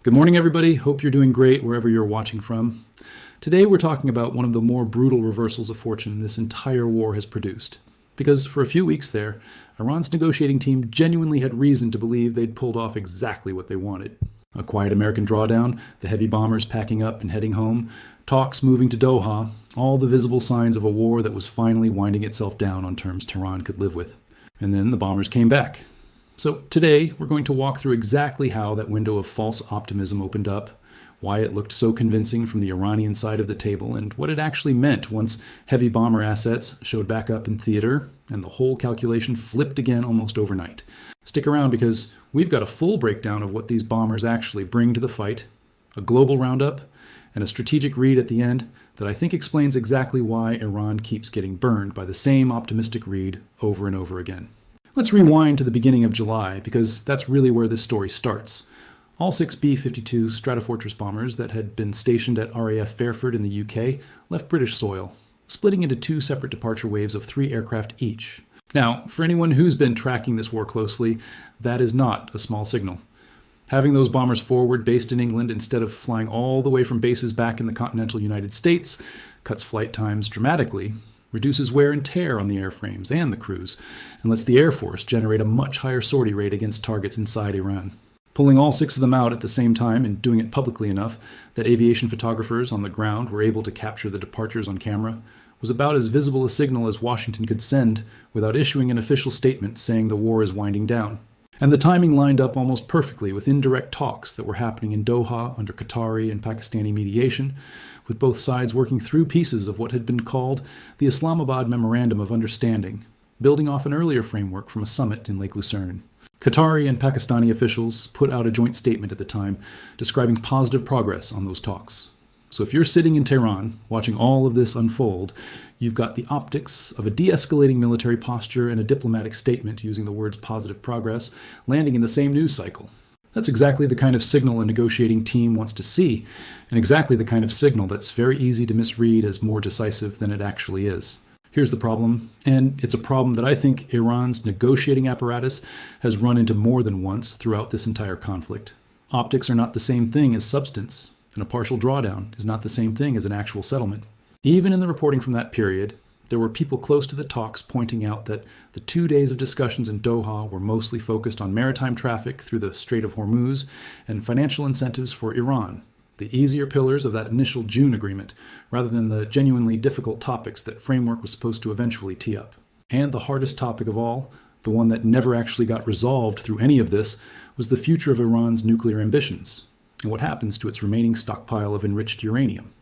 Good morning, everybody. Hope you're doing great wherever you're watching from. Today we're talking about one of the more brutal reversals of fortune this entire war has produced. Because for a few weeks there, Iran's negotiating team genuinely had reason to believe they'd pulled off exactly what they wanted. A quiet American drawdown, the heavy bombers packing up and heading home, talks moving to Doha, all the visible signs of a war that was finally winding itself down on terms Tehran could live with. And then the bombers came back. So today, we're going to walk through exactly how that window of false optimism opened up, why it looked so convincing from the Iranian side of the table, and what it actually meant once heavy bomber assets showed back up in theater, and the whole calculation flipped again almost overnight. Stick around because we've got a full breakdown of what these bombers actually bring to the fight, a global roundup, and a strategic read at the end that I think explains exactly why Iran keeps getting burned by the same optimistic read over and over again. Let's rewind to the beginning of July, because that's really where this story starts. All 6 B-52 Stratofortress bombers that had been stationed at RAF Fairford in the UK left British soil, splitting into 2 separate departure waves of 3 aircraft each. Now, for anyone who's been tracking this war closely, that is not a small signal. Having those bombers forward based in England instead of flying all the way from bases back in the continental United States cuts flight times dramatically, reduces wear and tear on the airframes and the crews, and lets the Air Force generate a much higher sortie rate against targets inside Iran. Pulling all 6 of them out at the same time and doing it publicly enough that aviation photographers on the ground were able to capture the departures on camera was about as visible a signal as Washington could send without issuing an official statement saying the war is winding down. And the timing lined up almost perfectly with indirect talks that were happening in Doha under Qatari and Pakistani mediation, with both sides working through pieces of what had been called the Islamabad Memorandum of Understanding, building off an earlier framework from a summit in Lake Lucerne. Qatari and Pakistani officials put out a joint statement at the time describing positive progress on those talks. So if you're sitting in Tehran watching all of this unfold, you've got the optics of a de-escalating military posture and a diplomatic statement using the words positive progress landing in the same news cycle. That's exactly the kind of signal a negotiating team wants to see, and exactly the kind of signal that's very easy to misread as more decisive than it actually is. Here's the problem, and it's a problem that I think Iran's negotiating apparatus has run into more than once throughout this entire conflict. Optics are not the same thing as substance, and a partial drawdown is not the same thing as an actual settlement. Even in the reporting from that period, there were people close to the talks pointing out that the 2 days of discussions in Doha were mostly focused on maritime traffic through the Strait of Hormuz and financial incentives for Iran, the easier pillars of that initial June agreement, rather than the genuinely difficult topics that framework was supposed to eventually tee up. And the hardest topic of all, the one that never actually got resolved through any of this, was the future of Iran's nuclear ambitions, and what happens to its remaining stockpile of enriched uranium.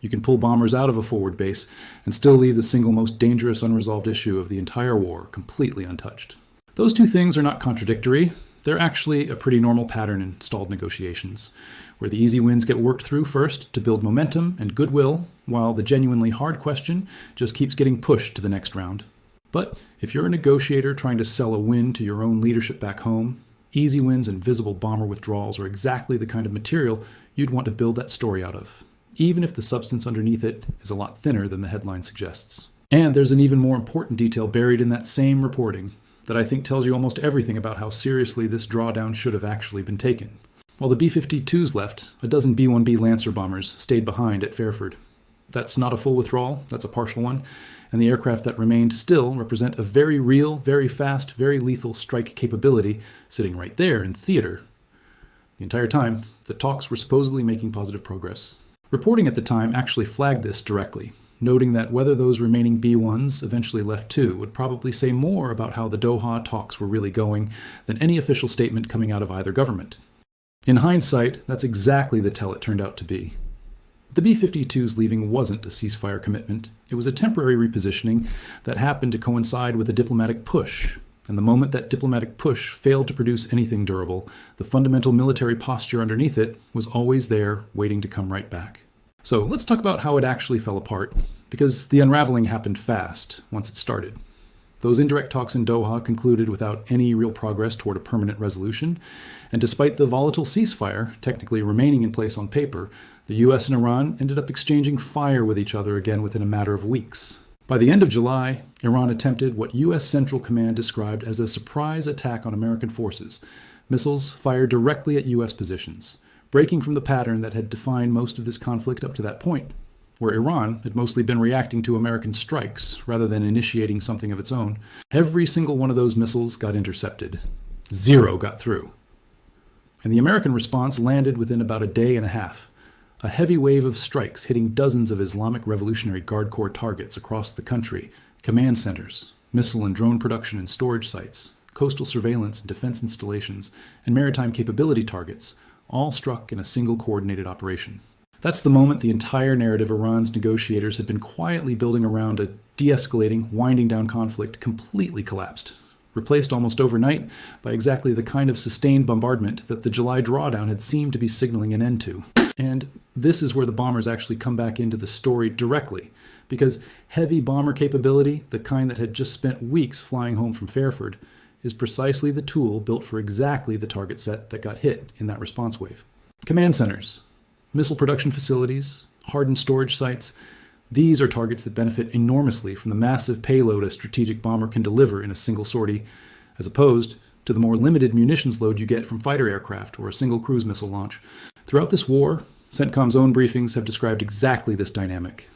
You can pull bombers out of a forward base and still leave the single most dangerous unresolved issue of the entire war completely untouched. Those 2 things are not contradictory. They're actually a pretty normal pattern in stalled negotiations, where the easy wins get worked through first to build momentum and goodwill, while the genuinely hard question just keeps getting pushed to the next round. But if you're a negotiator trying to sell a win to your own leadership back home, easy wins and visible bomber withdrawals are exactly the kind of material you'd want to build that story out of, even if the substance underneath it is a lot thinner than the headline suggests. And there's an even more important detail buried in that same reporting that I think tells you almost everything about how seriously this drawdown should have actually been taken. While the B-52s left, a dozen B-1B Lancer bombers stayed behind at Fairford. That's not a full withdrawal, that's a partial one, and the aircraft that remained still represent a very real, very fast, very lethal strike capability sitting right there in theater. The entire time, the talks were supposedly making positive progress. Reporting at the time actually flagged this directly, noting that whether those remaining B-1s eventually left too would probably say more about how the Doha talks were really going than any official statement coming out of either government. In hindsight, that's exactly the tell it turned out to be. The B-52's leaving wasn't a ceasefire commitment. It was a temporary repositioning that happened to coincide with a diplomatic push. And the moment that diplomatic push failed to produce anything durable, the fundamental military posture underneath it was always there, waiting to come right back. So let's talk about how it actually fell apart, because the unraveling happened fast once it started. Those indirect talks in Doha concluded without any real progress toward a permanent resolution, and despite the volatile ceasefire technically remaining in place on paper, the US and Iran ended up exchanging fire with each other again within a matter of weeks. By the end of July, Iran attempted what US Central Command described as a surprise attack on American forces, missiles fired directly at US positions, breaking from the pattern that had defined most of this conflict up to that point, where Iran had mostly been reacting to American strikes rather than initiating something of its own. Every single one of those missiles got intercepted. 0 got through. And the American response landed within about a day and a half. A heavy wave of strikes hitting dozens of Islamic Revolutionary Guard Corps targets across the country, command centers, missile and drone production and storage sites, coastal surveillance and defense installations, and maritime capability targets, all struck in a single coordinated operation. That's the moment the entire narrative Iran's negotiators had been quietly building around a de-escalating, winding down conflict completely collapsed, replaced almost overnight by exactly the kind of sustained bombardment that the July drawdown had seemed to be signaling an end to. And this is where the bombers actually come back into the story directly, because heavy bomber capability, the kind that had just spent weeks flying home from Fairford, is precisely the tool built for exactly the target set that got hit in that response wave. Command centers, missile production facilities, hardened storage sites, these are targets that benefit enormously from the massive payload a strategic bomber can deliver in a single sortie, as opposed to the more limited munitions load you get from fighter aircraft or a single cruise missile launch. Throughout this war, CENTCOM's own briefings have described exactly this dynamic.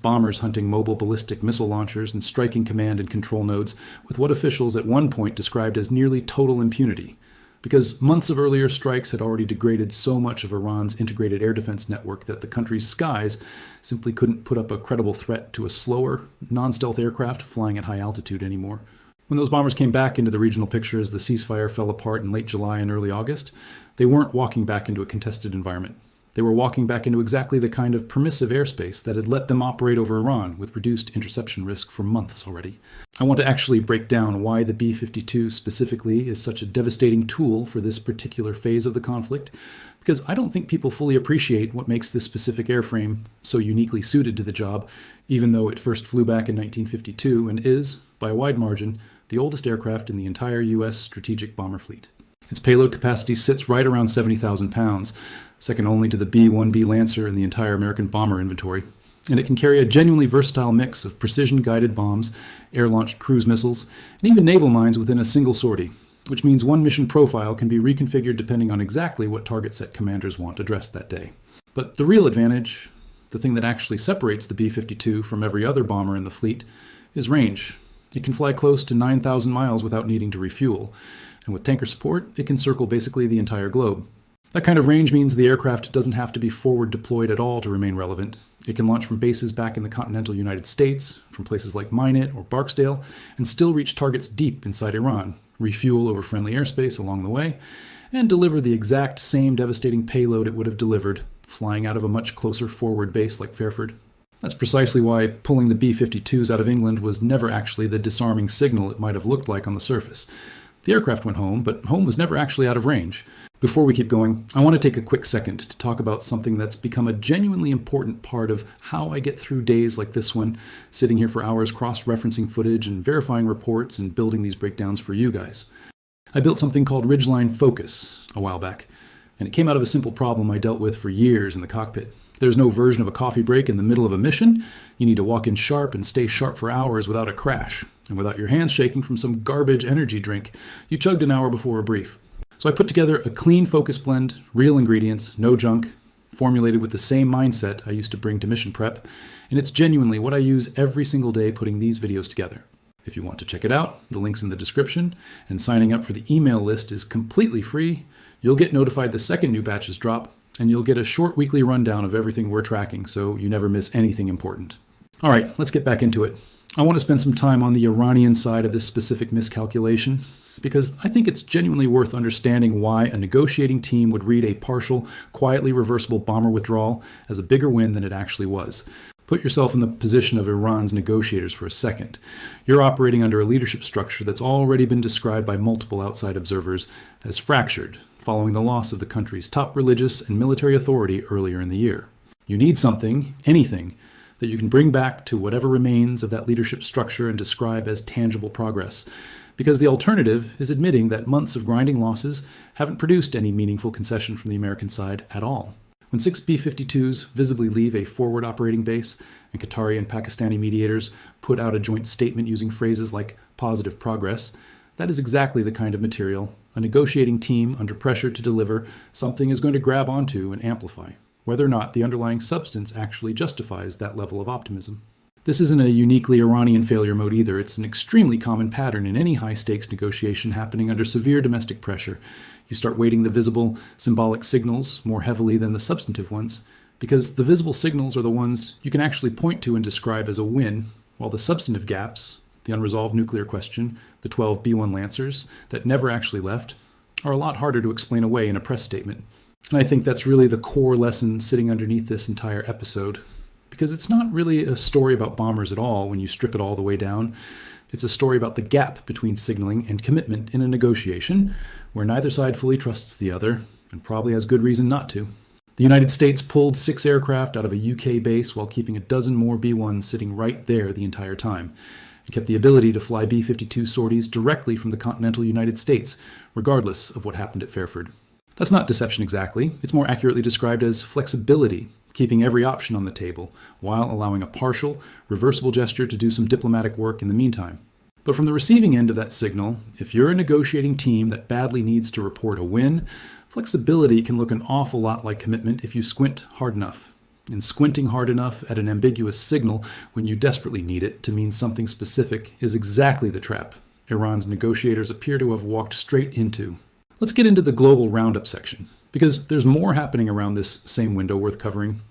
Bombers hunting mobile ballistic missile launchers and striking command and control nodes with what officials at one point described as nearly total impunity, because months of earlier strikes had already degraded so much of Iran's integrated air defense network that the country's skies simply couldn't put up a credible threat to a slower, non-stealth aircraft flying at high altitude anymore. When those bombers came back into the regional picture as the ceasefire fell apart in late July and early August, they weren't walking back into a contested environment. They were walking back into exactly the kind of permissive airspace that had let them operate over Iran with reduced interception risk for months already. I want to actually break down why the B-52 specifically is such a devastating tool for this particular phase of the conflict, because I don't think people fully appreciate what makes this specific airframe so uniquely suited to the job, even though it first flew back in 1952 and is, by a wide margin, the oldest aircraft in the entire U.S. strategic bomber fleet. Its payload capacity sits right around 70,000 pounds, second only to the B-1B Lancer in the entire American bomber inventory, and it can carry a genuinely versatile mix of precision-guided bombs, air-launched cruise missiles, and even naval mines within a single sortie, which means one mission profile can be reconfigured depending on exactly what target set commanders want addressed that day. But the real advantage, the thing that actually separates the B-52 from every other bomber in the fleet, is range. It can fly close to 9,000 miles without needing to refuel, and with tanker support, it can circle basically the entire globe. That kind of range means the aircraft doesn't have to be forward deployed at all to remain relevant. It can launch from bases back in the continental United States, from places like Minot or Barksdale, and still reach targets deep inside Iran, refuel over friendly airspace along the way, and deliver the exact same devastating payload it would have delivered flying out of a much closer forward base like Fairford. That's precisely why pulling the B-52s out of England was never actually the disarming signal it might have looked like on the surface. The aircraft went home, but home was never actually out of range. Before we keep going, I want to take a quick second to talk about something that's become a genuinely important part of how I get through days like this one, sitting here for hours cross-referencing footage and verifying reports and building these breakdowns for you guys. I built something called Ridgeline Focus a while back, and it came out of a simple problem I dealt with for years in the cockpit. There's no version of a coffee break in the middle of a mission. You need to walk in sharp and stay sharp for hours without a crash, and without your hands shaking from some garbage energy drink you chugged an hour before a brief. So I put together a clean focus blend, real ingredients, no junk, formulated with the same mindset I used to bring to mission prep, and it's genuinely what I use every single day putting these videos together. If you want to check it out, the link's in the description, and signing up for the email list is completely free. You'll get notified the second new batches drop, and you'll get a short weekly rundown of everything we're tracking so you never miss anything important. All right, let's get back into it. I want to spend some time on the Iranian side of this specific miscalculation, because I think it's genuinely worth understanding why a negotiating team would read a partial, quietly reversible bomber withdrawal as a bigger win than it actually was. Put yourself in the position of Iran's negotiators for a second. You're operating under a leadership structure that's already been described by multiple outside observers as fractured, following the loss of the country's top religious and military authority earlier in the year. You need something, anything, that you can bring back to whatever remains of that leadership structure and describe as tangible progress, because the alternative is admitting that months of grinding losses haven't produced any meaningful concession from the American side at all. When 6 B-52s visibly leave a forward operating base, and Qatari and Pakistani mediators put out a joint statement using phrases like positive progress, that is exactly the kind of material a negotiating team under pressure to deliver something is going to grab onto and amplify, whether or not the underlying substance actually justifies that level of optimism. This isn't a uniquely Iranian failure mode either. It's an extremely common pattern in any high-stakes negotiation happening under severe domestic pressure. You start weighting the visible, symbolic signals more heavily than the substantive ones, because the visible signals are the ones you can actually point to and describe as a win, while the substantive gaps, the unresolved nuclear question, the 12 B-1 Lancers that never actually left, are a lot harder to explain away in a press statement. And I think that's really the core lesson sitting underneath this entire episode, because it's not really a story about bombers at all when you strip it all the way down. It's a story about the gap between signaling and commitment in a negotiation where neither side fully trusts the other, and probably has good reason not to. The United States pulled 6 aircraft out of a UK base while keeping a dozen more B-1s sitting right there the entire time, and kept the ability to fly B-52 sorties directly from the continental United States, regardless of what happened at Fairford. That's not deception exactly. It's more accurately described as flexibility, keeping every option on the table, while allowing a partial, reversible gesture to do some diplomatic work in the meantime. But from the receiving end of that signal, if you're a negotiating team that badly needs to report a win, flexibility can look an awful lot like commitment if you squint hard enough. And squinting hard enough at an ambiguous signal when you desperately need it to mean something specific is exactly the trap Iran's negotiators appear to have walked straight into. Let's get into the global roundup section, because there's more happening around this same window worth covering.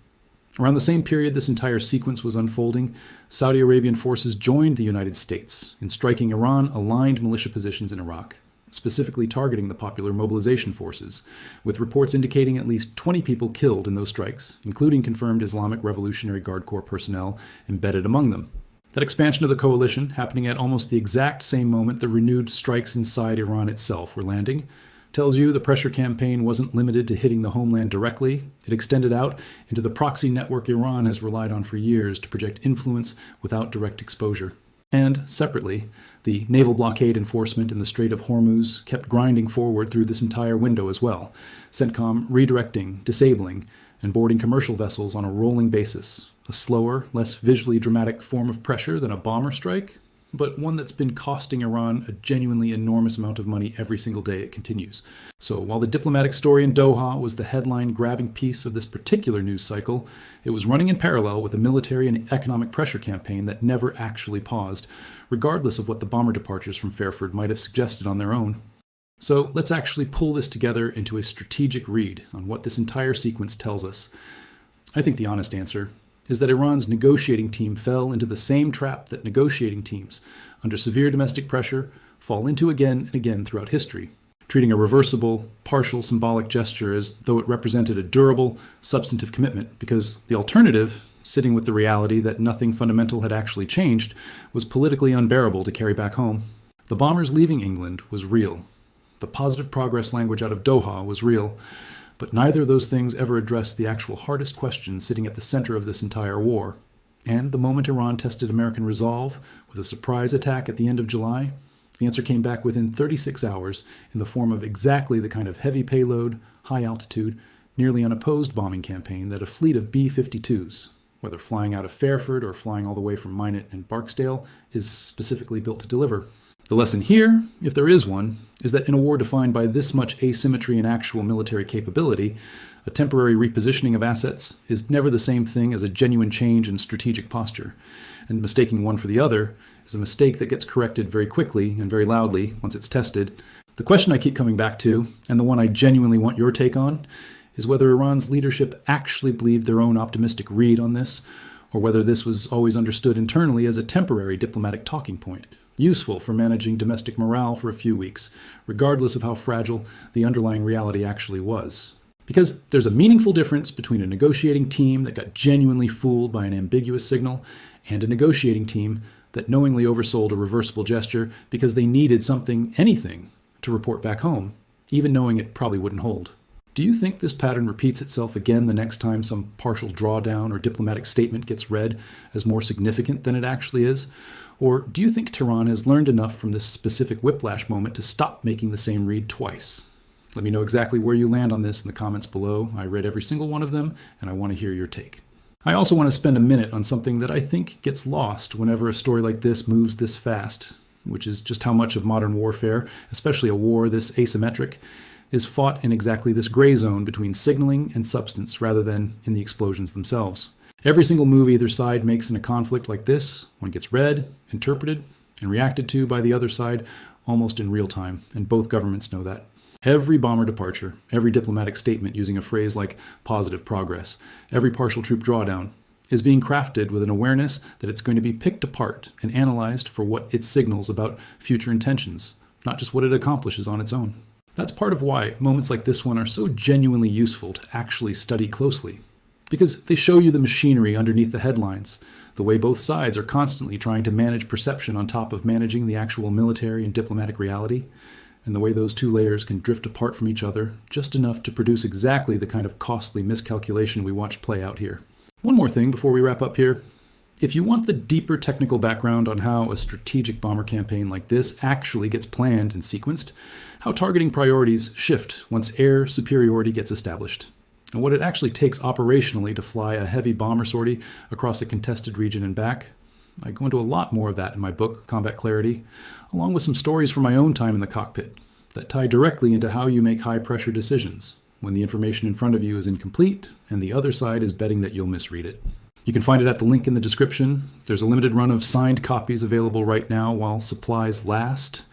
Around the same period this entire sequence was unfolding, Saudi Arabian forces joined the United States in striking Iran-aligned militia positions in Iraq, specifically targeting the Popular Mobilization Forces, with reports indicating at least 20 people killed in those strikes, including confirmed Islamic Revolutionary Guard Corps personnel embedded among them. That expansion of the coalition, happening at almost the exact same moment the renewed strikes inside Iran itself were landing, tells you the pressure campaign wasn't limited to hitting the homeland directly. It extended out into the proxy network Iran has relied on for years to project influence without direct exposure. And, separately, the naval blockade enforcement in the Strait of Hormuz kept grinding forward through this entire window as well, CENTCOM redirecting, disabling, and boarding commercial vessels on a rolling basis, a slower, less visually dramatic form of pressure than a bomber strike, but one that's been costing Iran a genuinely enormous amount of money every single day it continues. So while the diplomatic story in Doha was the headline-grabbing piece of this particular news cycle, it was running in parallel with a military and economic pressure campaign that never actually paused, regardless of what the bomber departures from Fairford might have suggested on their own. So let's actually pull this together into a strategic read on what this entire sequence tells us. I think the honest answer is that Iran's negotiating team fell into the same trap that negotiating teams, under severe domestic pressure, fall into again and again throughout history, treating a reversible, partial symbolic gesture as though it represented a durable, substantive commitment, because the alternative, sitting with the reality that nothing fundamental had actually changed, was politically unbearable to carry back home. The bombers leaving England was real. The positive progress language out of Doha was real. But neither of those things ever addressed the actual hardest question sitting at the center of this entire war. And the moment Iran tested American resolve with a surprise attack at the end of July, the answer came back within 36 hours in the form of exactly the kind of heavy payload, high altitude, nearly unopposed bombing campaign that a fleet of B-52s, whether flying out of Fairford or flying all the way from Minot and Barksdale, is specifically built to deliver. The lesson here, if there is one, is that in a war defined by this much asymmetry in actual military capability, a temporary repositioning of assets is never the same thing as a genuine change in strategic posture, and mistaking one for the other is a mistake that gets corrected very quickly and very loudly once it's tested. The question I keep coming back to, and the one I genuinely want your take on, is whether Iran's leadership actually believed their own optimistic read on this, or whether this was always understood internally as a temporary diplomatic talking point, useful for managing domestic morale for a few weeks, regardless of how fragile the underlying reality actually was. Because there's a meaningful difference between a negotiating team that got genuinely fooled by an ambiguous signal and a negotiating team that knowingly oversold a reversible gesture because they needed something, anything, to report back home, even knowing it probably wouldn't hold. Do you think this pattern repeats itself again the next time some partial drawdown or diplomatic statement gets read as more significant than it actually is? Or do you think Tehran has learned enough from this specific whiplash moment to stop making the same read twice? Let me know exactly where you land on this in the comments below. I read every single one of them, and I want to hear your take. I also want to spend a minute on something that I think gets lost whenever a story like this moves this fast, which is just how much of modern warfare, especially a war this asymmetric, is fought in exactly this gray zone between signaling and substance rather than in the explosions themselves. Every single move either side makes in a conflict like this, one gets read, interpreted, and reacted to by the other side almost in real time, and both governments know that. Every bomber departure, every diplomatic statement using a phrase like positive progress, every partial troop drawdown is being crafted with an awareness that it's going to be picked apart and analyzed for what it signals about future intentions, not just what it accomplishes on its own. That's part of why moments like this one are so genuinely useful to actually study closely, because they show you the machinery underneath the headlines, the way both sides are constantly trying to manage perception on top of managing the actual military and diplomatic reality, and the way those two layers can drift apart from each other just enough to produce exactly the kind of costly miscalculation we watched play out here. One more thing before we wrap up here. If you want the deeper technical background on how a strategic bomber campaign like this actually gets planned and sequenced, how targeting priorities shift once air superiority gets established, and what it actually takes operationally to fly a heavy bomber sortie across a contested region and back, I go into a lot more of that in my book, Combat Clarity, along with some stories from my own time in the cockpit that tie directly into how you make high-pressure decisions when the information in front of you is incomplete and the other side is betting that you'll misread it. You can find it at the link in the description. There's a limited run of signed copies available right now while supplies last.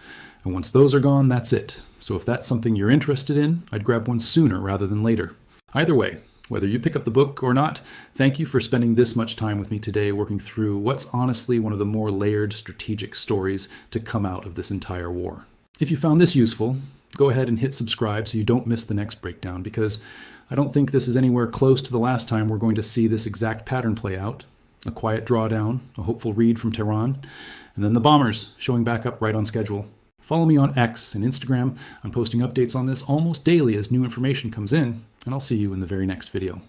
And once those are gone, that's it. So if that's something you're interested in, I'd grab one sooner rather than later. Either way, whether you pick up the book or not, thank you for spending this much time with me today working through what's honestly one of the more layered strategic stories to come out of this entire war. If you found this useful, go ahead and hit subscribe so you don't miss the next breakdown, because I don't think this is anywhere close to the last time we're going to see this exact pattern play out. A quiet drawdown, a hopeful read from Tehran, and then the bombers showing back up right on schedule. Follow me on X and Instagram. I'm posting updates on this almost daily as new information comes in, and I'll see you in the very next video.